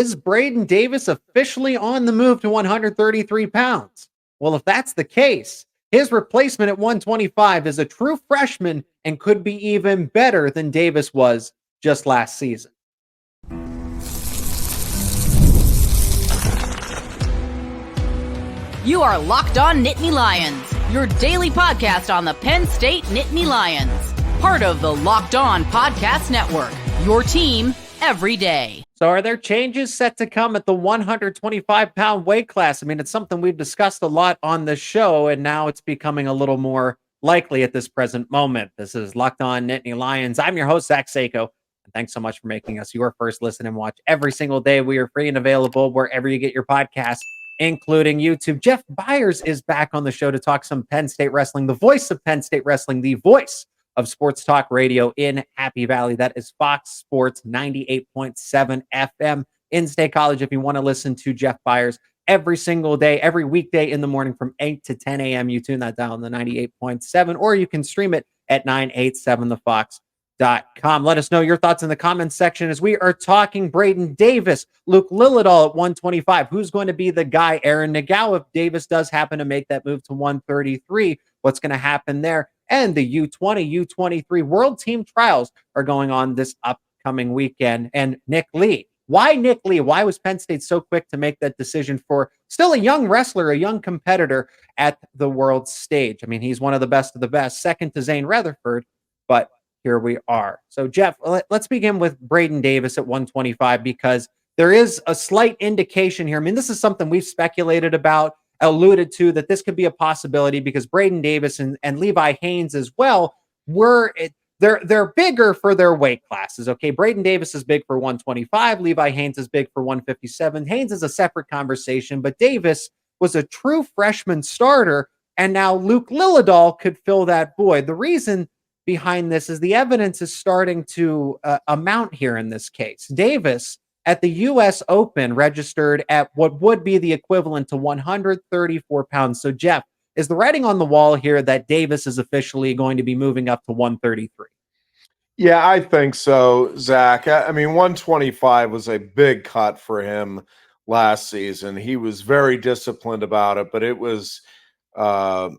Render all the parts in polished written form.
Is Braeden Davis officially on the move to 133 pounds? Well, if that's the case, his replacement at 125 is a true freshman and could be even better than Davis was just last season. You are Locked On Nittany Lions, your daily podcast on the Penn State Nittany Lions. Part of the Locked On Podcast Network, your team every day. So are there changes set to come at the 125-pound weight class? I mean, it's something we've discussed a lot on the show, and now it's becoming a little more likely at this present moment. This is Locked On Nittany Lions. I'm your host, Zach Seyko. And thanks so much for making us your first listen and watch every single day. We are free and available wherever you get your podcasts, including YouTube. Jeff Byers is back on the show to talk some Penn State wrestling, the voice of Penn State wrestling, the voice of sports talk radio in Happy Valley. That is Fox Sports 98.7 FM in State College. If you want to listen to Jeff Byers every single day, every weekday in the morning from 8 to 10 a.m., you tune that down on the 98.7, or you can stream it at 987thefox.com. Let us know your thoughts in the comments section as we are talking Braeden Davis, Luke Lilledahl at 125. Who's going to be the guy? Aaron Nagao, if Davis does happen to make that move to 133, what's going to happen there? And the U20 U23 World Team Trials are going on this upcoming weekend. And Nick Lee. Why Nick Lee? Why was Penn State so quick to make that decision for still a young wrestler, a young competitor at the world stage? I mean, he's one of the best, second to Zane Rutherford, but here we are. So, Jeff, let's begin with Braeden Davis at 125, because there is a slight indication here. I mean, this is something we've speculated about, alluded to, that this could be a possibility because Braeden Davis and Levi Haynes as well they're bigger for their weight classes. Okay, Braeden Davis is big for 125, Levi Haynes is big for 157. Haynes is a separate conversation, but Davis was a true freshman starter, and now Luke Lilledahl could fill that void. The reason behind this is the evidence is starting to amount here in this case. Davis at the U.S. Open registered at what would be the equivalent to 134 pounds. So, Jeff, is the writing on the wall here that Davis is officially going to be moving up to 133? Yeah, I think so, Zach. I mean, 125 was a big cut for him last season. He was very disciplined about it, but it was, a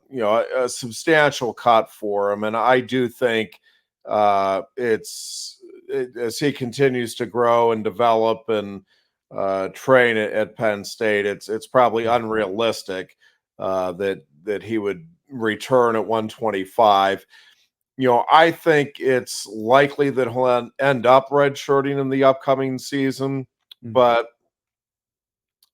substantial cut for him. And I do think as he continues to grow and develop and train at Penn State, it's probably unrealistic that he would return at 125. I think it's likely that he'll end up redshirting in the upcoming season, but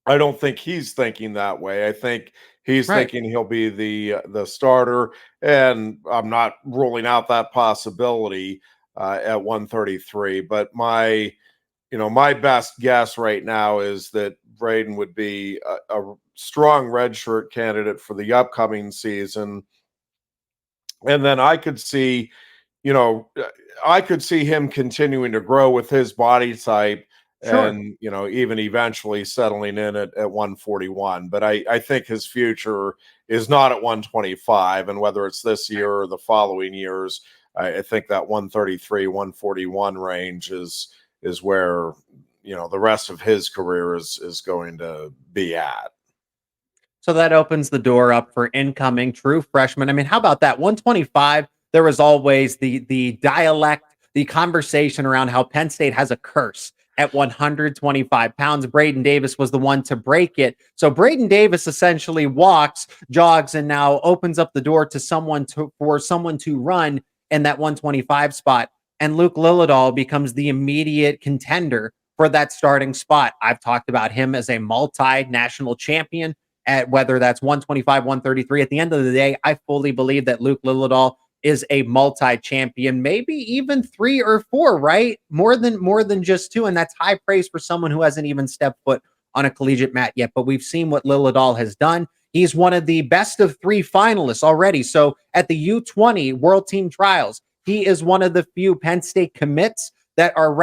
I don't think he's thinking that way. I think he's thinking he'll be the starter, and I'm not ruling out that possibility at 133. But my best guess right now is that Braeden would be a strong redshirt candidate for the upcoming season. And then I could see him continuing to grow with his body type. Sure. And, even eventually settling in at 141. But I think his future is not at 125. And whether it's this year or the following years, I think that 133, 141 range is where, the rest of his career is going to be at. So that opens the door up for incoming true freshmen. I mean, how about that? 125, there was always the dialect, the conversation around how Penn State has a curse at 125 pounds. Braeden Davis was the one to break it. So Braeden Davis essentially jogs, and now opens up the door to someone to run in that 125 spot. And Luke Lilledahl becomes the immediate contender for that starting spot. I've talked about him as a multi-national champion at whether that's 125, 133. At the end of the day, I fully believe that Luke Lilledahl is a multi-champion, maybe even 3 or 4, right? More than just 2. And that's high praise for someone who hasn't even stepped foot on a collegiate mat yet. But we've seen what Lilledahl has done. He's one of the best of 3 finalists already. So at the U20 World Team Trials, he is one of the few Penn State commits that are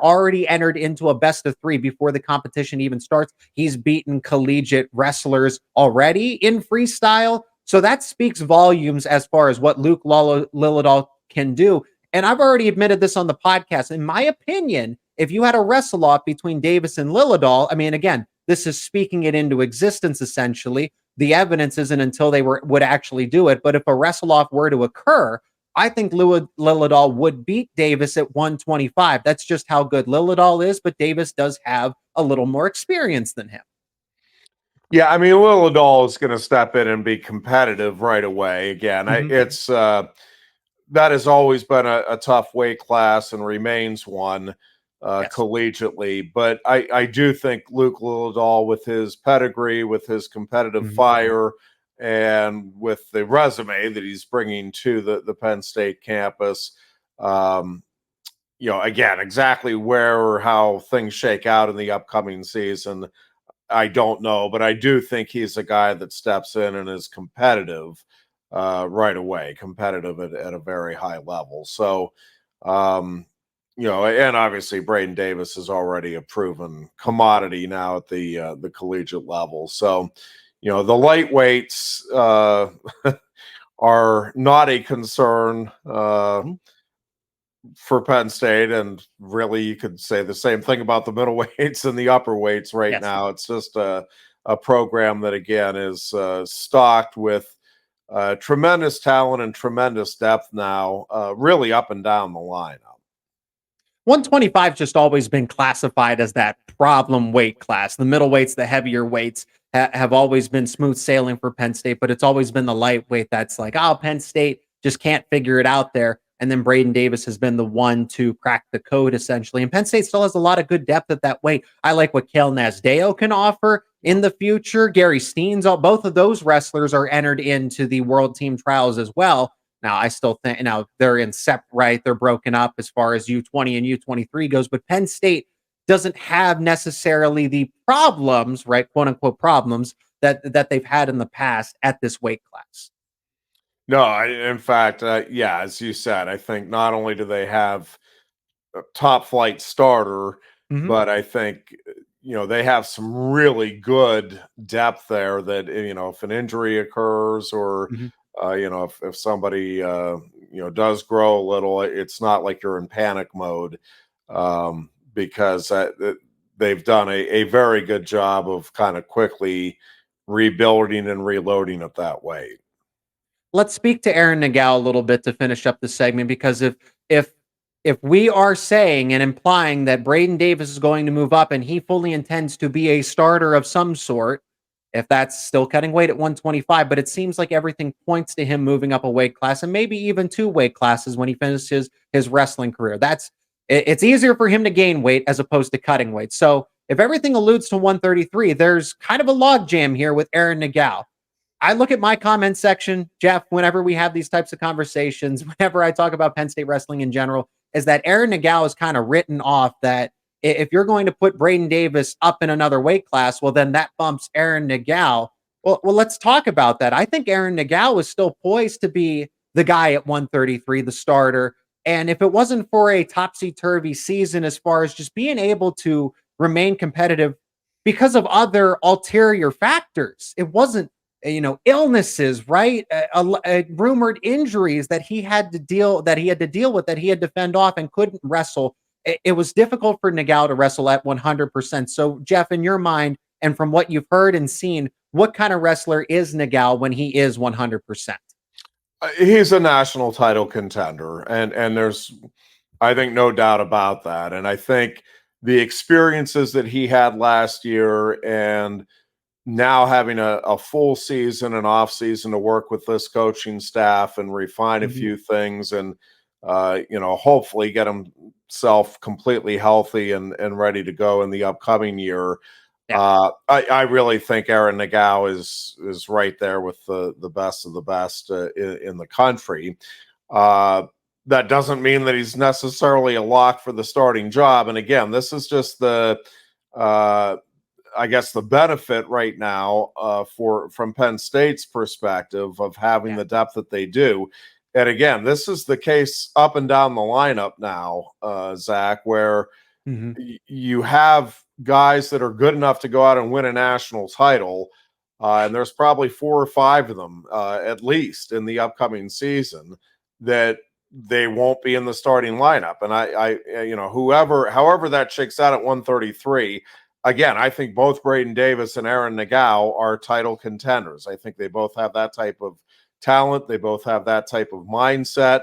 already entered into a best of 3 before the competition even starts. He's beaten collegiate wrestlers already in freestyle. So that speaks volumes as far as what Luke Lilledahl can do. And I've already admitted this on the podcast. In my opinion, if you had a wrestle off between Davis and Lilledahl, I mean, again, this is speaking it into existence essentially. The evidence isn't until they would actually do it. But if a wrestle off were to occur, I think Lilledahl would beat Davis at 125. That's just how good Lilledahl is, but Davis does have a little more experience than him. Yeah, I mean, Lilledahl is going to step in and be competitive right away. Again, it's that has always been a tough weight class and remains one collegiately. But I do think Luke Lilledahl, with his pedigree, with his competitive fire, and with the resume that he's bringing to the Penn State campus, again, exactly where or how things shake out in the upcoming season, I don't know, but I do think he's a guy that steps in and is competitive right away, competitive at a very high level. So, and obviously Braeden Davis is already a proven commodity now at the collegiate level. So, the lightweights are not a concern for Penn State, and really you could say the same thing about the middleweights and the upper weights right now. It's just a program that, again, is stocked with tremendous talent and tremendous depth now, really up and down the lineup. 125 just always been classified as that problem weight class. The middleweights, the heavier weights have always been smooth sailing for Penn State, but it's always been the lightweight that's like, oh, Penn State just can't figure it out there. And then Braeden Davis has been the one to crack the code, essentially. And Penn State still has a lot of good depth at that weight. I like what Cael Sanderson can offer in the future. Gary Steens, both of those wrestlers are entered into the world team trials as well. Now, I still think, they're in right? They're broken up as far as U20 and U23 goes, but Penn State doesn't have necessarily the problems, right? Quote unquote problems that they've had in the past at this weight class. No, in fact, as you said, I think not only do they have a top flight starter, but I think, they have some really good depth there that, if an injury occurs or, if somebody, does grow a little, it's not like you're in panic mode, because they've done a very good job of kind of quickly rebuilding and reloading it that way. Let's speak to Aaron Nagao a little bit to finish up the segment, because if we are saying and implying that Braeden Davis is going to move up and he fully intends to be a starter of some sort, if that's still cutting weight at 125, but it seems like everything points to him moving up a weight class and maybe even 2 weight classes when he finishes his wrestling career. It's easier for him to gain weight as opposed to cutting weight. So if everything alludes to 133, there's kind of a logjam here with Aaron Nagao. I look at my comment section, Jeff, whenever we have these types of conversations, whenever I talk about Penn State wrestling in general, is that Aaron Nagao is kind of written off that if you're going to put Braeden Davis up in another weight class, well, then that bumps Aaron Nagao. Well, let's talk about that. I think Aaron Nagao is still poised to be the guy at 133, the starter. And if it wasn't for a topsy-turvy season as far as just being able to remain competitive because of other ulterior factors, it wasn't, illnesses, right? Rumored injuries that he had to deal with, that he had to fend off and couldn't wrestle. It was difficult for Nagao to wrestle at 100%. So, Jeff, in your mind, and from what you've heard and seen, what kind of wrestler is Nagao when he is 100%? He's a national title contender, and there's, I think, no doubt about that. And I think the experiences that he had last year, and now having a full season and off season to work with this coaching staff and refine a few things, and hopefully get himself completely healthy and ready to go in the upcoming year. Yeah. I really think Aaron Nagao is right there with the best of the best in the country. That doesn't mean that he's necessarily a lock for the starting job. And again, this is just the benefit right now from Penn State's perspective of having the depth that they do. And again, this is the case up and down the lineup now, Zach, where you have guys that are good enough to go out and win a national title. And there's probably 4 or 5 of them, at least in the upcoming season, that they won't be in the starting lineup. And I however that shakes out at 133, again, I think both Braeden Davis and Aaron Nagao are title contenders. I think they both have that type of talent. They both have that type of mindset,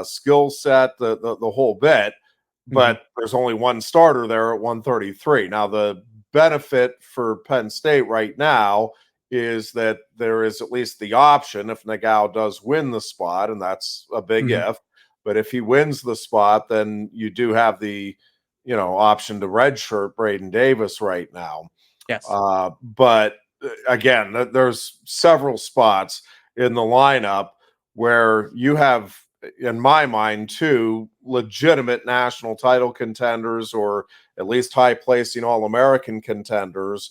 skill set, the whole bit. But there's only one starter there at 133. Now, the benefit for Penn State right now is that there is at least the option if Nagao does win the spot, and that's a big if. But if he wins the spot, then you do have the option to redshirt Braeden Davis right now. Yes. But again, there's several spots in the lineup where you have, in my mind, two legitimate national title contenders, or at least high-placing All-American contenders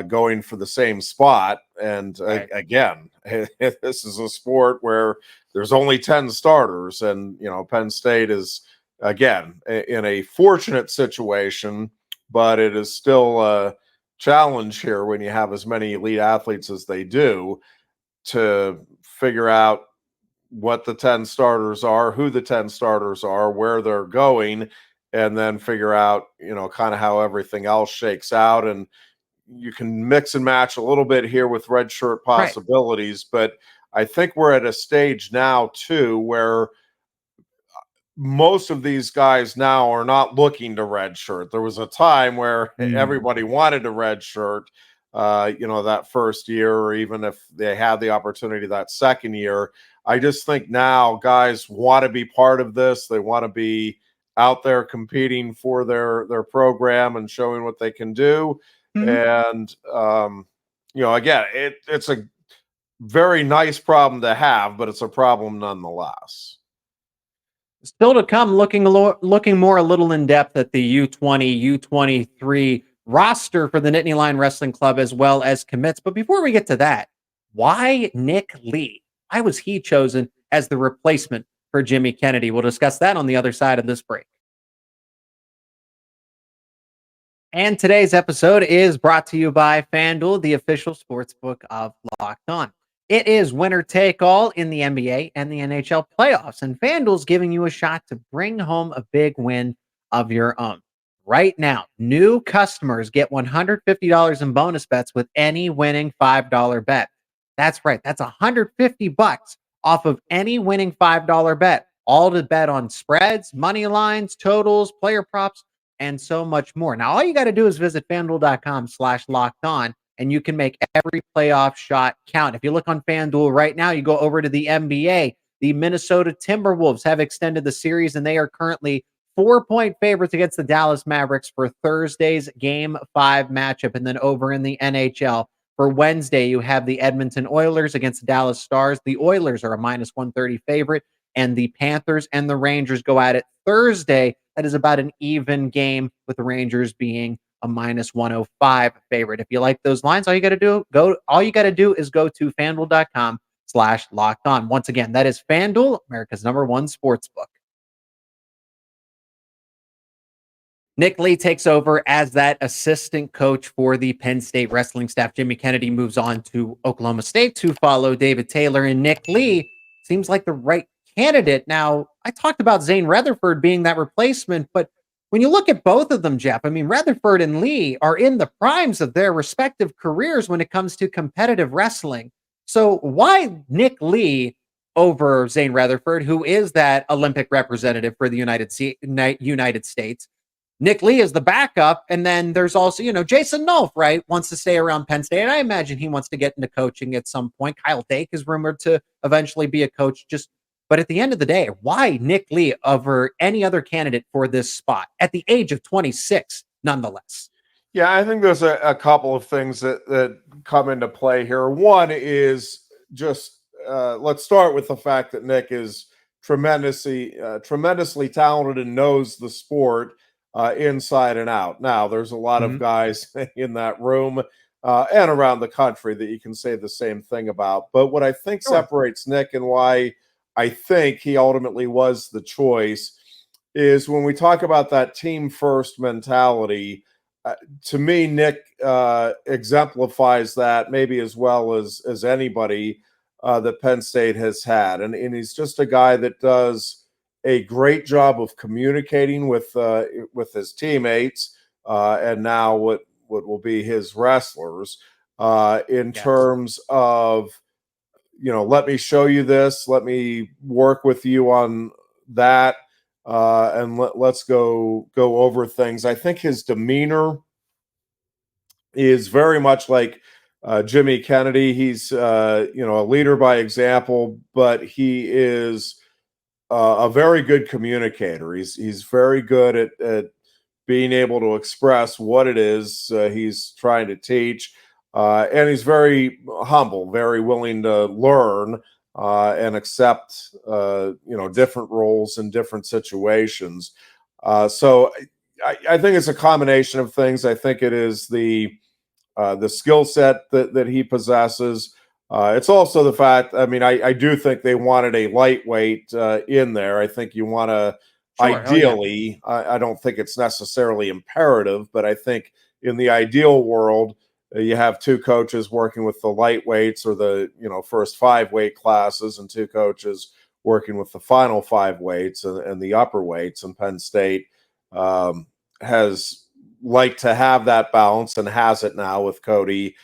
going for the same spot. And again, this is a sport where there's only 10 starters, and Penn State is, again, in a fortunate situation, but it is still a challenge here when you have as many elite athletes as they do to figure out what the 10 starters are, who the 10 starters are, where they're going, and then figure out, kind of how everything else shakes out. And you can mix and match a little bit here with redshirt possibilities, but I think we're at a stage now too where most of these guys now are not looking to redshirt. There was a time where everybody wanted to redshirt, that first year, or even if they had the opportunity that second year. I just think now guys want to be part of this. They want to be out there competing for their program and showing what they can do. And, again, it's a very nice problem to have, but it's a problem nonetheless. Still to come, looking more a little in depth at the U20 U23 roster for the Nittany Lion Wrestling Club, as well as commits. But before we get to that, why Nick Lee? Why was he chosen as the replacement for Jimmy Kennedy? We'll discuss that on the other side of this break. And today's episode is brought to you by FanDuel, the official sportsbook of Locked On. It is winner take all in the NBA and the NHL playoffs, and FanDuel's giving you a shot to bring home a big win of your own. Right now, new customers get $150 in bonus bets with any winning $5 bet. That's right. That's $150 off of any winning $5 bet. All to bet on spreads, money lines, totals, player props, and so much more. Now, all you got to do is visit FanDuel.com/lockedon, and you can make every playoff shot count. If you look on FanDuel right now, you go over to the NBA. The Minnesota Timberwolves have extended the series, and they are currently 4-point favorites against the Dallas Mavericks for Thursday's Game 5 matchup. And then over in the NHL, for Wednesday, you have the Edmonton Oilers against the Dallas Stars. The Oilers are a -130 favorite, and the Panthers and the Rangers go at it Thursday. That is about an even game, with the Rangers being a -105 favorite. If you like those lines, all you got to do is go to FanDuel.com/lockedon. Once again, that is FanDuel, America's #1 sportsbook. Nick Lee takes over as that assistant coach for the Penn State wrestling staff. Jimmy Kennedy moves on to Oklahoma State to follow David Taylor, and Nick Lee seems like the right candidate. Now, I talked about Zane Rutherford being that replacement, but when you look at both of them, Jeff, I mean, Rutherford and Lee are in the primes of their respective careers when it comes to competitive wrestling. So why Nick Lee over Zane Rutherford, who is that Olympic representative for the United States? Nick Lee is the backup, and then there's also, Jason Nolf, right, wants to stay around Penn State, and I imagine he wants to get into coaching at some point. Kyle Dake is rumored to eventually be a coach. But at the end of the day, why Nick Lee over any other candidate for this spot at the age of 26, nonetheless? Yeah, I think there's a couple of things that come into play here. One is just let's start with the fact that Nick is tremendously talented and knows the sport inside and out. Now, there's a lot of guys in that room and around the country that you can say the same thing about. But what I think separates Nick and why I think he ultimately was the choice is when we talk about that team first mentality. To me, Nick exemplifies that maybe as well as anybody. that Penn State has had. And he's just a guy that does a great job of communicating with his teammates and now what will be his wrestlers in terms of, let me show you this, let me work with you on that, and let's go over things. I think his demeanor is very much like Jimmy Kennedy. He's a leader by example, but he is a very good communicator. He's very good at being able to express what it is he's trying to teach, and he's very humble, very willing to learn and accept different roles in different situations. So I think it's a combination of things. I think it is the skill set that he possesses. It's also the fact, I do think they wanted a lightweight in there. I think you want to, ideally, I don't think it's necessarily imperative, but I think in the ideal world, you have two coaches working with the lightweights or the first 5 weight classes, and two coaches working with the final 5 weights and the upper weights. And Penn State has liked to have that balance and has it now with Cody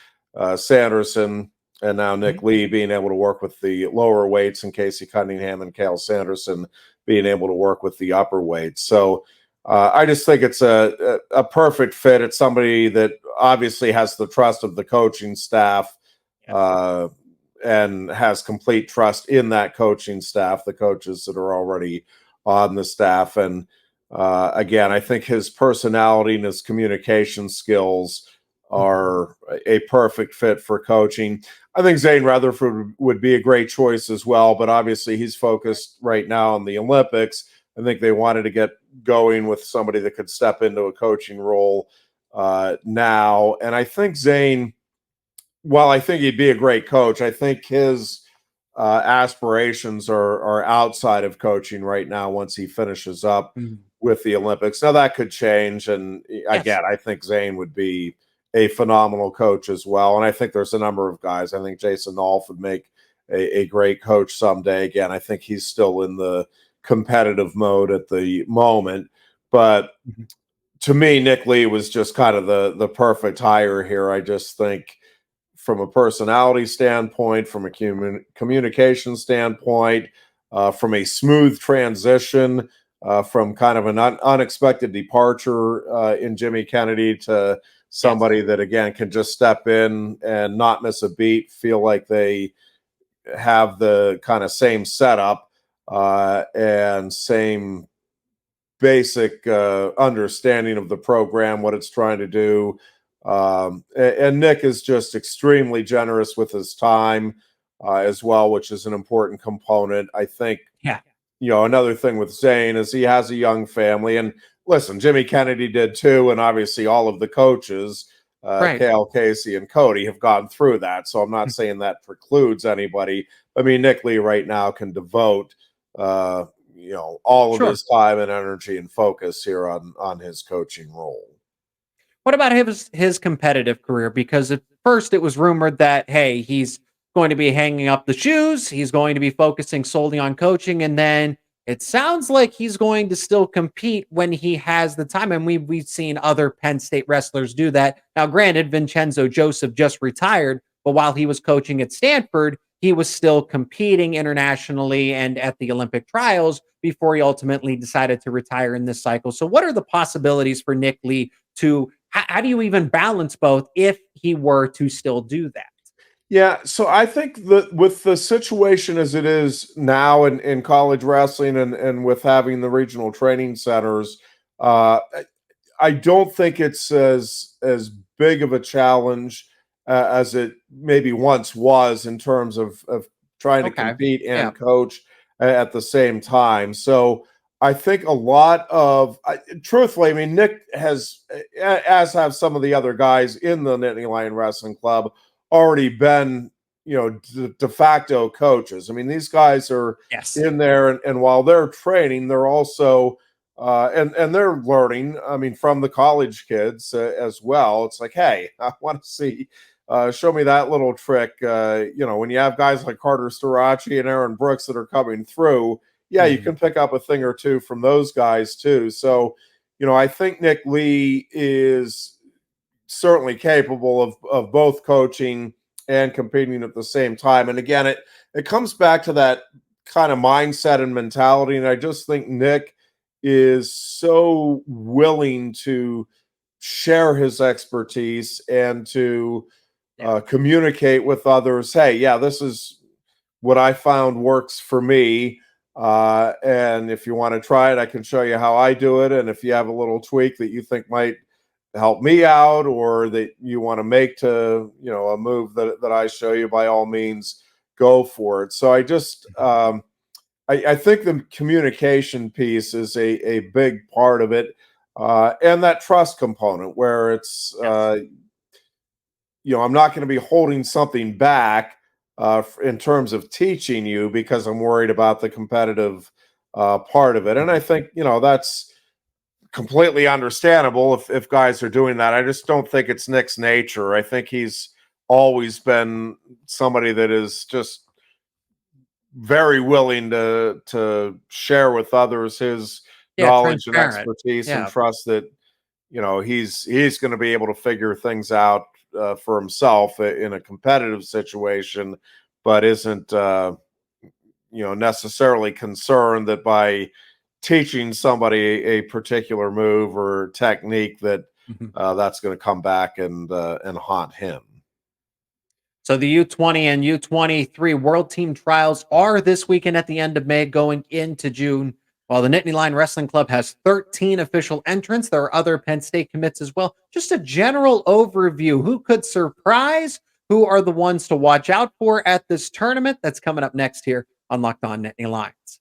Sanderson and now Nick Lee being able to work with the lower weights, and Casey Cunningham and Cael Sanderson being able to work with the upper weights. So I just think it's a perfect fit. It's somebody that obviously has the trust of the coaching staff and has complete trust in that coaching staff, the coaches that are already on the staff. And again, I think his personality and his communication skills are a perfect fit for coaching. I think Zane Rutherford would be a great choice as well, but obviously he's focused right now on the Olympics. I think they wanted to get going with somebody that could step into a coaching role now. And I think Zane, while I think he'd be a great coach, I think his aspirations are outside of coaching right now once he finishes up with the Olympics. Now that could change. And again, I think Zane would be a phenomenal coach as well. And I think there's a number of guys. I think Jason Nolf would make a great coach someday. Again, I think he's still in the competitive mode at the moment. But to me, Nick Lee was just kind of the perfect hire here. I just think from a personality standpoint, from a communication standpoint, from a smooth transition, from kind of an unexpected departure in Jimmy Kennedy to somebody that, again, can just step in and not miss a beat, feel like they have the kind of same setup and same basic understanding of the program, what it's trying to do. And Nick is just extremely generous with his time as well, which is an important component. I think, another thing with Zane is he has a young family. And listen, Jimmy Kennedy did too. And obviously all of the coaches, Cael, Casey, and Cody have gone through that. So I'm not saying that precludes anybody. I mean, Nick Lee right now can devote, all of his time and energy and focus here on his coaching role. What about his competitive career? Because at first it was rumored that, hey, he's going to be hanging up the shoes. He's going to be focusing solely on coaching. And then it sounds like he's going to still compete when he has the time. And we've seen other Penn State wrestlers do that. Now, granted, Vincenzo Joseph just retired, but while he was coaching at Stanford, he was still competing internationally and at the Olympic trials before he ultimately decided to retire in this cycle. So what are the possibilities for Nick Lee to, how do you even balance both if he were to still do that? Yeah, so I think that with the situation as it is now in college wrestling and with having the regional training centers, I don't think it's as big of a challenge as it maybe once was in terms of trying to compete and coach at the same time. So I think a lot of, truthfully, I mean, Nick has, as have some of the other guys in the Nittany Lion Wrestling Club, already been, de facto coaches. I mean, these guys are in there, and while they're training, they're also, and they're learning, I mean, from the college kids as well. It's like, hey, I want to see show me that little trick. When you have guys like Carter Starachi and Aaron Brooks that are coming through, you can pick up a thing or two from those guys too. So, I think Nick Lee is certainly capable of both coaching and competing at the same time. And again, it comes back to that kind of mindset and mentality. And I just think Nick is so willing to share his expertise and to communicate with others. Hey, this is what I found works for me. And if you want to try it, I can show you how I do it. And if you have a little tweak that you think might help me out or that you want to make to, a move that I show you, by all means, go for it. So I just, I think the communication piece is a big part of it. And that trust component where it's, I'm not going to be holding something back in terms of teaching you because I'm worried about the competitive part of it. And I think, that's completely understandable if guys are doing that. I just don't think it's Nick's nature. I think he's always been somebody that is just very willing to share with others his knowledge and expertise and trust that, he's going to be able to figure things out for himself in a competitive situation, but isn't, necessarily concerned that by teaching somebody a particular move or technique that that's going to come back and haunt him. So the U20 and U23 World Team Trials are this weekend at the end of May going into June. While the Nittany Lion Wrestling Club has 13 official entrants, there are other Penn State commits as well. Just a general overview. Who could surprise? Who are the ones to watch out for at this tournament? That's coming up next here on Locked On Nittany Lions.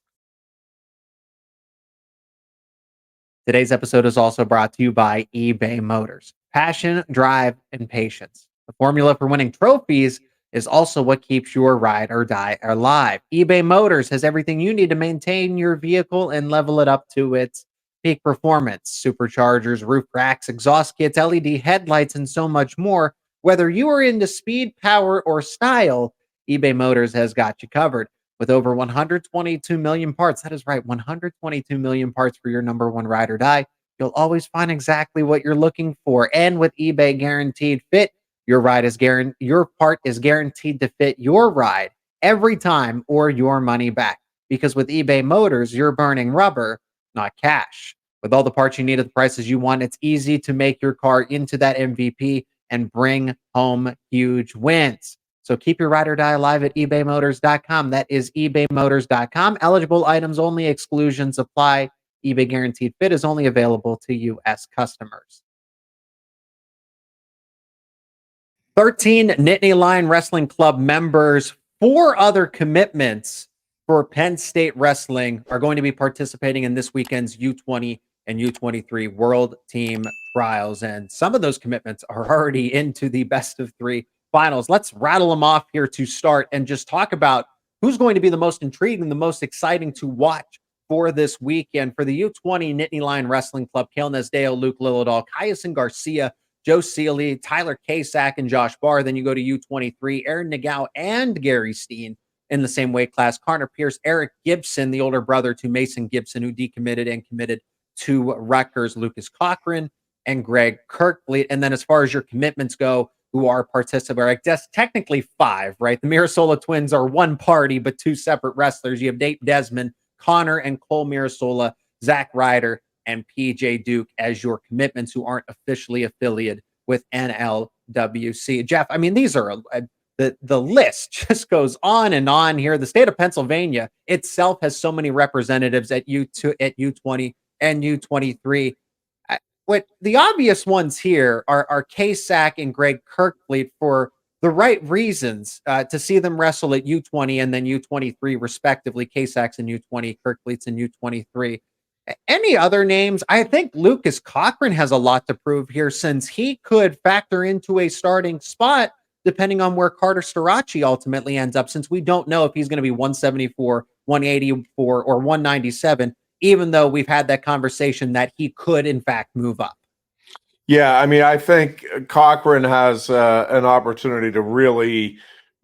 Today's episode is also brought to you by eBay Motors. Passion, drive, and patience. The formula for winning trophies is also what keeps your ride or die alive. eBay Motors has everything you need to maintain your vehicle and level it up to its peak performance. Superchargers, roof racks, exhaust kits, LED headlights, and so much more. Whether you are into speed, power, or style, eBay Motors has got you covered. With over 122 million parts, that is right, 122 million parts for your number one ride or die, you'll always find exactly what you're looking for. And with eBay Guaranteed Fit, your part is guaranteed to fit your ride every time or your money back. Because with eBay Motors, you're burning rubber, not cash. With all the parts you need at the prices you want, it's easy to make your car into that MVP and bring home huge wins. So keep your ride or die alive at ebaymotors.com. That is ebaymotors.com. Eligible items only, exclusions apply. eBay Guaranteed Fit is only available to U.S. customers. 13 Nittany Lion Wrestling Club members, 4 other commitments for Penn State Wrestling are going to be participating in this weekend's U20 and U23 World Team Trials. And some of those commitments are already into the best of 3 finals. Let's rattle them off here to start and just talk about who's going to be the most intriguing, the most exciting to watch for this weekend. For the U20 Nittany Lion Wrestling Club, Cael Sanderson, Luke Lilledahl, Cael Garcia, Joe Seeley, Tyler Kasak, and Josh Barr. Then you go to U23, Aaron Nagao and Gary Steen in the same weight class. Connor Pierce, Eric Gibson, the older brother to Mason Gibson, who decommitted and committed to Rutgers, Lucas Cochran, and Greg Kirkfleet. And then as far as your commitments go, who are participating, I guess technically 5, right? The Mirasola twins are one party, but 2 separate wrestlers. You have Nate Desmond, Connor and Cole Mirasola, Zach Ryder, and PJ Duke as your commitments who aren't officially affiliated with NLWC. Jeff, I mean, these are the list just goes on and on here. The state of Pennsylvania itself has so many representatives at U20 and U23. What the obvious ones here are Kasak and Greg Kirkfleet for the right reasons to see them wrestle at U20 and then U23 respectively. Kasak's in U20, Kirkfleet's in U23. Any other names? I think Lucas Cochran has a lot to prove here since he could factor into a starting spot depending on where Carter Starachi ultimately ends up, since we don't know if he's going to be 174, 184, or 197, even though we've had that conversation that he could, in fact, move up. Yeah, I mean, I think Cochran has an opportunity to really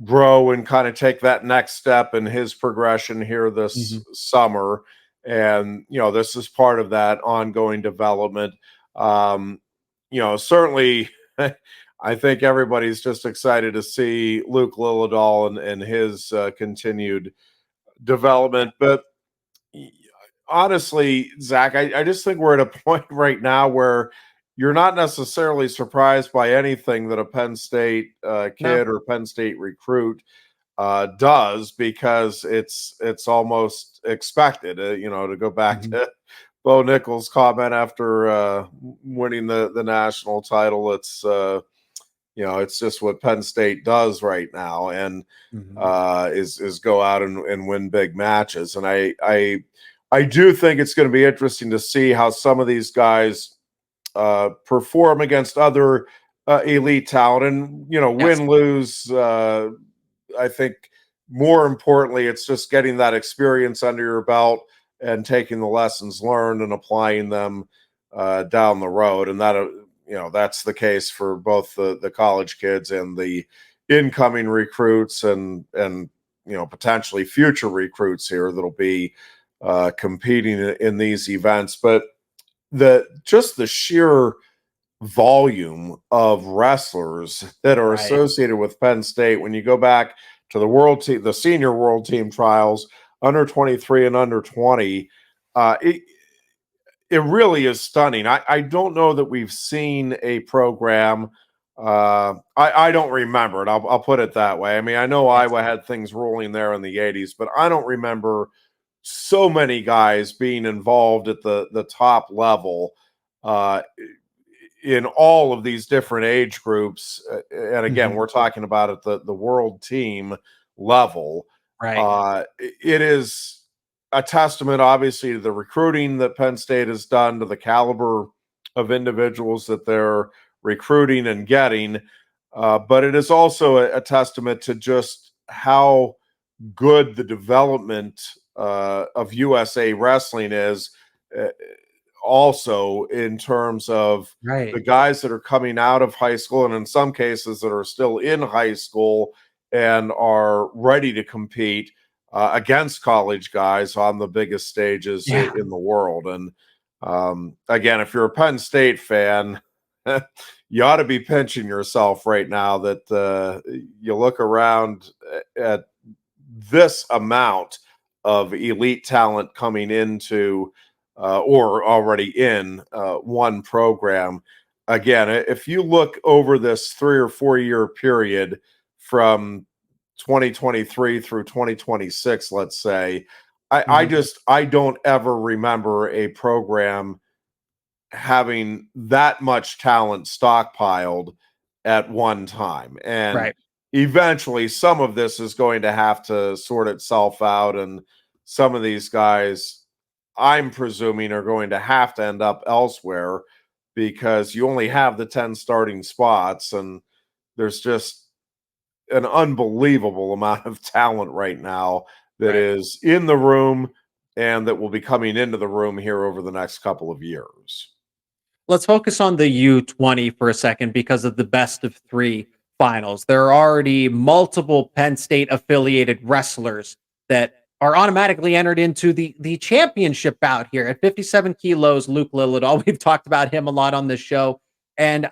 grow and kind of take that next step in his progression here this summer. And, this is part of that ongoing development. Certainly, I think everybody's just excited to see Luke Lilledahl and his continued development. But honestly, Zach, I just think we're at a point right now where you're not necessarily surprised by anything that a Penn State kid or Penn State recruit does, because it's almost expected. To go back to Bo Nichols' comment after winning the national title, it's just what Penn State does right now, and is go out and win big matches. And I do think it's going to be interesting to see how some of these guys perform against other elite talent, and win, lose. I think more importantly, it's just getting that experience under your belt and taking the lessons learned and applying them down the road. And that that's the case for both the college kids and the incoming recruits, and potentially future recruits here that'll be competing in these events. But the sheer volume of wrestlers that are associated with Penn State, when you go back to the world team, the senior world team trials, under 23 and under 20, it really is stunning. I don't know that we've seen a program. I don't remember it. I'll put it that way. I mean, I know Iowa had things rolling there in the 80s, but I don't remember so many guys being involved at the top level in all of these different age groups. And again, we're talking about at the world team level. Right. It is a testament, obviously, to the recruiting that Penn State has done, to the caliber of individuals that they're recruiting and getting. But it is also a testament to just how good the development of USA wrestling is, also in terms of the guys that are coming out of high school, and in some cases that are still in high school and are ready to compete against college guys on the biggest stages in the world. And again, if you're a Penn State fan, you ought to be pinching yourself right now that you look around at this amount of elite talent coming into or already in one program. Again, if you look over this 3 or 4 year period from 2023 through 2026, let's say, I don't ever remember a program having that much talent stockpiled at one time. And eventually some of this is going to have to sort itself out, and some of these guys, I'm presuming, are going to have to end up elsewhere, because you only have the 10 starting spots, and there's just an unbelievable amount of talent right now that is in the room and that will be coming into the room here over the next couple of years. Let's focus on the U20 for a second because of the best of 3 finals. There are already multiple Penn State affiliated wrestlers that are automatically entered into the championship bout here at 57 kilos. Luke Lilledahl, we've talked about him a lot on this show, and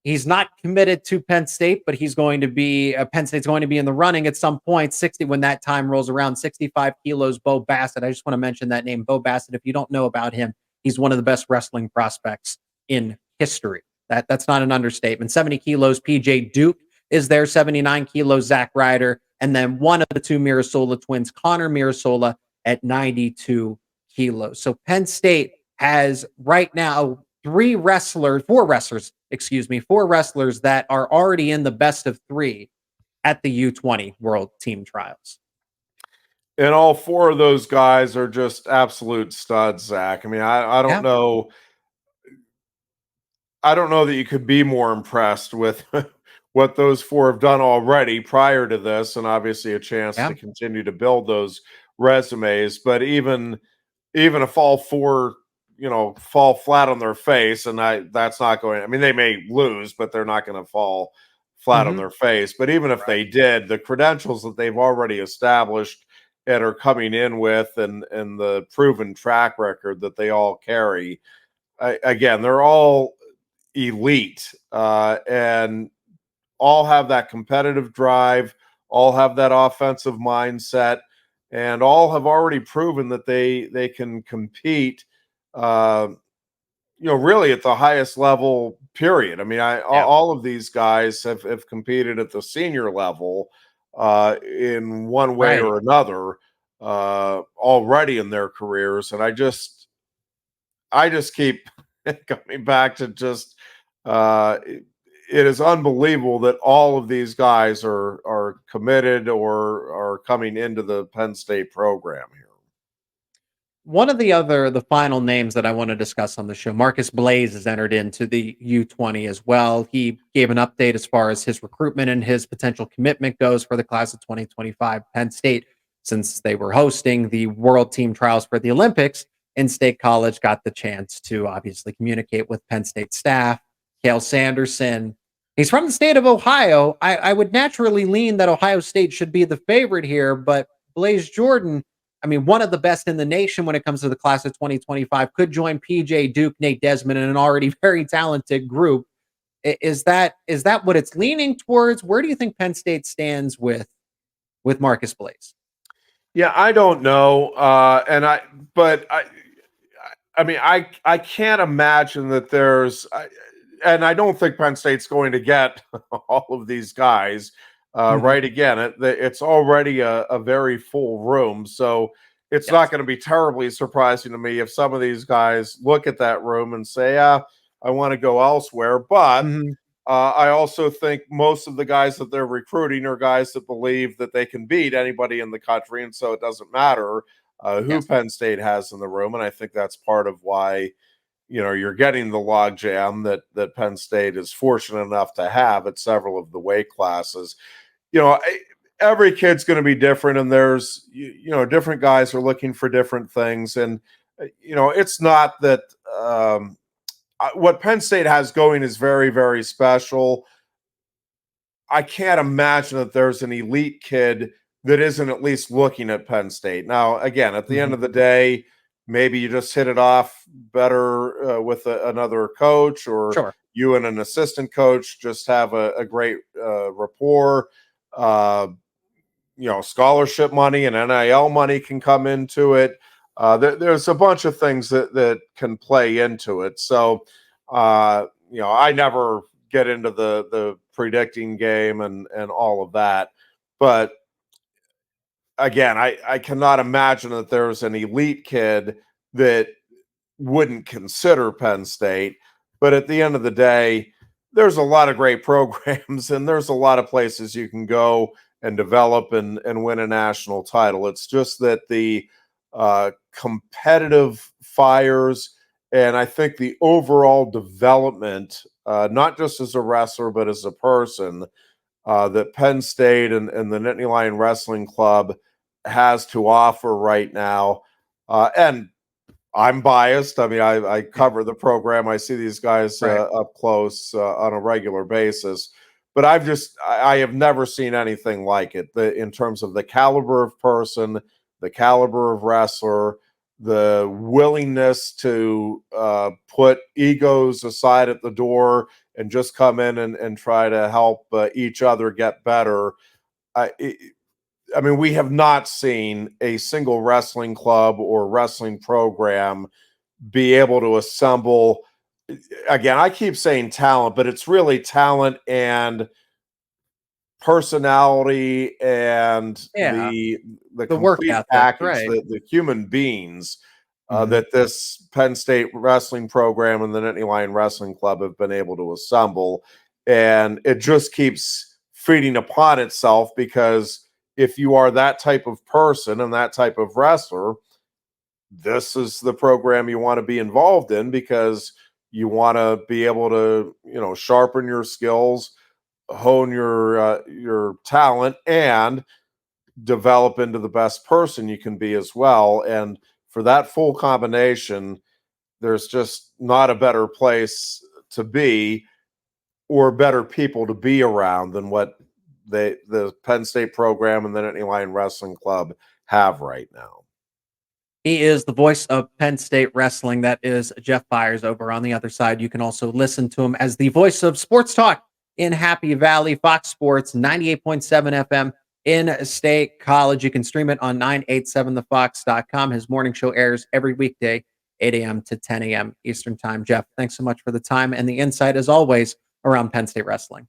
he's not committed to Penn State, but he's going to be Penn State's going to be in the running at some point. 60 when that time rolls around. 65 kilos. Bo Bassett. I just want to mention that name, Bo Bassett. If you don't know about him, he's one of the best wrestling prospects in history. That's not an understatement. 70 kilos. PJ Duke is there. 79 kilos. Zach Ryder. And then one of the 2 Mirasola twins, Connor Mirasola, at 92 kilos. So Penn State has right now 4 wrestlers that are already in the best of 3 at the U20 World Team Trials. And all 4 of those guys are just absolute studs, Zach. I mean, I don't know. I don't know that you could be more impressed with what those 4 have done already prior to this, and obviously a chance to continue to build those resumes. But even if all 4, fall flat on their face, and that's not going. I mean, they may lose, but they're not going to fall flat on their face. But even if they did, the credentials that they've already established and are coming in with, and the proven track record that they all carry, again, they're all elite, and all have that competitive drive, all have that offensive mindset, and all have already proven that they can compete, really at the highest level, period. I mean, all of these guys have competed at the senior level in one way or another already in their careers. And I just keep coming back to just it is unbelievable that all of these guys are committed or are coming into the Penn State program here. One of the final names that I want to discuss on the show, Marcus Blaze, has entered into the U20 as well. He gave an update as far as his recruitment and his potential commitment goes for the class of 2025. Penn State, since they were hosting the World Team Trials for the Olympics, in-state college got the chance to obviously communicate with Penn State staff. Cael Sanderson, he's from the state of Ohio. I would naturally lean that Ohio State should be the favorite here, but Blaze Jordan, I mean, one of the best in the nation when it comes to the class of 2025, could join PJ, Duke, Nate Desmond in an already very talented group. Is that what it's leaning towards? Where do you think Penn State stands with Marcus Blaze? Yeah, I don't know. I mean, I can't imagine that there's, and I don't think Penn State's going to get all of these guys. Right. Again, it's already a very full room. So it's not going to be terribly surprising to me if some of these guys look at that room and say, I want to go elsewhere. But I also think most of the guys that they're recruiting are guys that believe that they can beat anybody in the country. And so it doesn't matter who Penn State has in the room. And I think that's part of why, you're getting the logjam that Penn State is fortunate enough to have at several of the weight classes. Every kid's going to be different, and there's, different guys are looking for different things. And, it's not that what Penn State has going is very, very special. I can't imagine that there's an elite kid that isn't at least looking at Penn State. Now, again, at the end of the day, maybe you just hit it off better with another coach, or you and an assistant coach just have a great rapport. Scholarship money and NIL money can come into it. There's a bunch of things that can play into it. So, I never get into the predicting game and all of that. But again, I cannot imagine that there's an elite kid that wouldn't consider Penn State. But at the end of the day, there's a lot of great programs, and there's a lot of places you can go and develop and win a national title. It's just that the competitive fires, and I think the overall development, not just as a wrestler, but as a person, that Penn State and the Nittany Lion Wrestling Club has to offer right now. And I'm biased. I mean, I cover the program. I see these guys up close on a regular basis. But I have never seen anything like it in terms of the caliber of person, the caliber of wrestler, the willingness to put egos aside at the door and just come in and try to help each other get better. I mean, we have not seen a single wrestling club or wrestling program be able to assemble. Again, I keep saying talent, but it's really talent and personality and the work complete ethic, package, the human beings that this Penn State wrestling program and the Nittany Lion Wrestling Club have been able to assemble. And it just keeps feeding upon itself, because if you are that type of person and that type of wrestler, this is the program you want to be involved in, because you want to be able to, sharpen your skills, hone your talent, and develop into the best person you can be as well. And for that full combination, there's just not a better place to be or better people to be around than what the Penn State program and the Nittany Lion Wrestling Club have right now. He is the voice of Penn State Wrestling. That is Jeff Byers over on the other side. You can also listen to him as the voice of Sports Talk in Happy Valley, Fox Sports, 98.7 FM in State College. You can stream it on 987thefox.com. His morning show airs every weekday, 8 a.m. to 10 a.m. Eastern Time. Jeff, thanks so much for the time and the insight, as always, around Penn State Wrestling.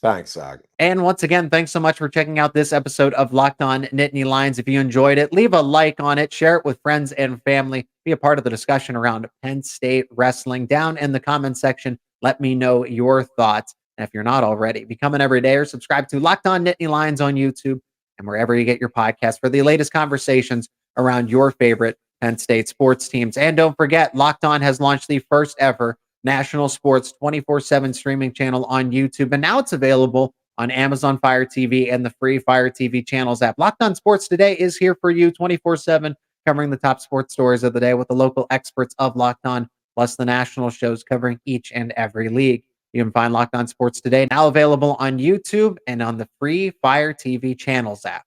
Thanks, Zach. And once again, thanks so much for checking out this episode of Locked On Nittany Lions. If you enjoyed it, leave a like on it, share it with friends and family, be a part of the discussion around Penn State wrestling. Down in the comment section, let me know your thoughts. And if you're not already, become an everydayer. Subscribe to Locked On Nittany Lions on YouTube and wherever you get your podcast for the latest conversations around your favorite Penn State sports teams. And don't forget, Locked On has launched the first ever national sports 24/7 streaming channel on YouTube. And now it's available on Amazon Fire TV and the free Fire TV channels app. Locked On Sports Today is here for you 24/7, covering the top sports stories of the day with the local experts of Locked On, plus the national shows covering each and every league. You can find Locked On Sports Today now available on YouTube and on the free Fire TV channels app.